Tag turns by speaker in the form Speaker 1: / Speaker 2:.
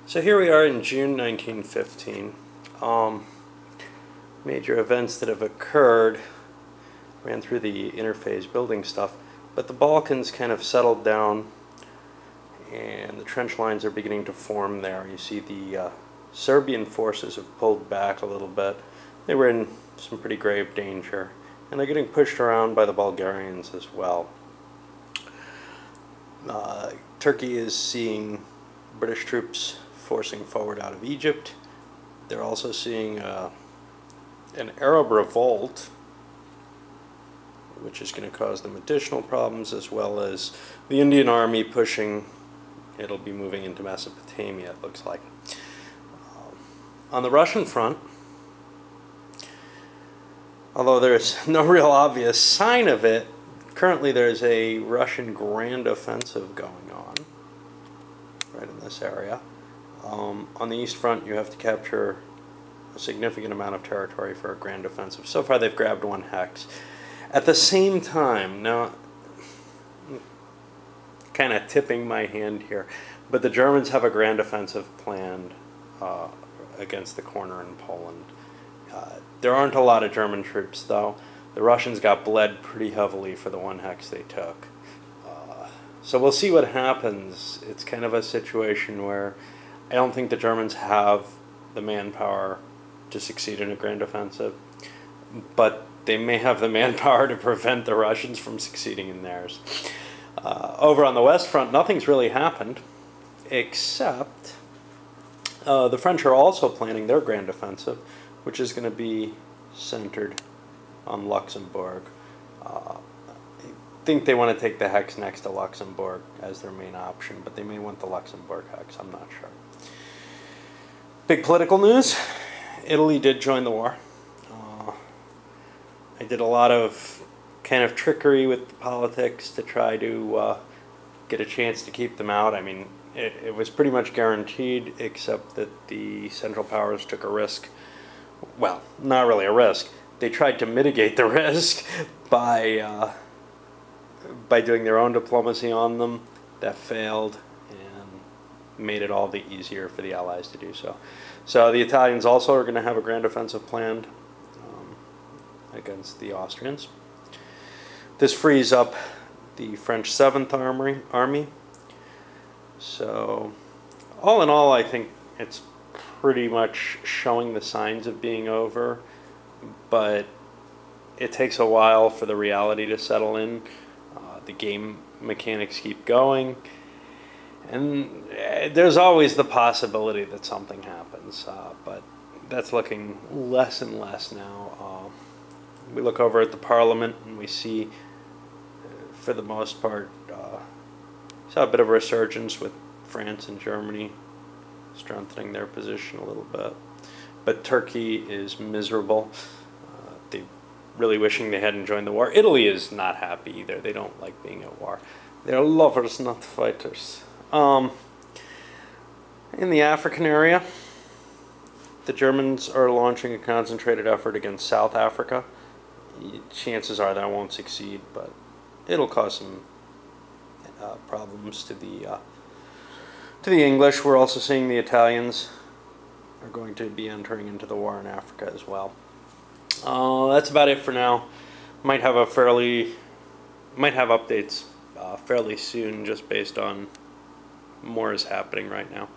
Speaker 1: So here we are in June 1915. Major events that have occurred, ran through the interphase building stuff, but the Balkans kind of settled down and the trench lines are beginning to form there. You see the Serbian forces have pulled back a little bit. They were in some pretty grave danger, and they're getting pushed around by the Bulgarians as well. Turkey is seeing British troops forcing forward out of Egypt. They're also seeing an Arab revolt, which is going to cause them additional problems, as well as the Indian army pushing. It'll be moving into Mesopotamia, it looks like. On the Russian front, although there's no real obvious sign of it, currently there's a Russian grand offensive going on right in this area. On the East Front, you have to capture a significant amount of territory for a grand offensive. So far, they've grabbed one hex. At the same time, now, kind of tipping my hand here, but the Germans have a grand offensive planned against the corner in Poland. There aren't a lot of German troops, though. The Russians got bled pretty heavily for the one hex they took. So we'll see what happens. It's kind of a situation where I don't think the Germans have the manpower to succeed in a grand offensive, but they may have the manpower to prevent the Russians from succeeding in theirs. Over on the West Front, nothing's really happened, except the French are also planning their grand offensive, which is going to be centered on Luxembourg. I think they want to take the hex next to Luxembourg as their main option, but they may want the Luxembourg hex, I'm not sure. Big political news, Italy did join the war. I did a lot of kind of trickery with the politics to try to get a chance to keep them out. I mean, it was pretty much guaranteed, except that the Central Powers took a risk. Well, not really a risk. They tried to mitigate the risk by doing their own diplomacy on them. That failed and made it all the easier for the Allies to do so. So the Italians also are going to have a grand offensive planned against the Austrians. This frees up the French 7th Army. So all in all, I think it's pretty much showing the signs of being over, but it takes a while for the reality to settle in. The game mechanics keep going, and there's always the possibility that something happens, but that's looking less and less now. We look over at the Parliament and we see, for the most part, saw a bit of a resurgence with France and Germany strengthening their position a little bit. But Turkey is miserable. They're really wishing they hadn't joined the war. Italy is not happy either. They don't like being at war. They're lovers, not fighters. In the African area, the Germans are launching a concentrated effort against South Africa. Chances are that won't succeed, but it'll cause some problems to the English. We're also seeing the Italians are going to be entering into the war in Africa as well. That's about it for now. Might have updates fairly soon, just based on more is happening right now.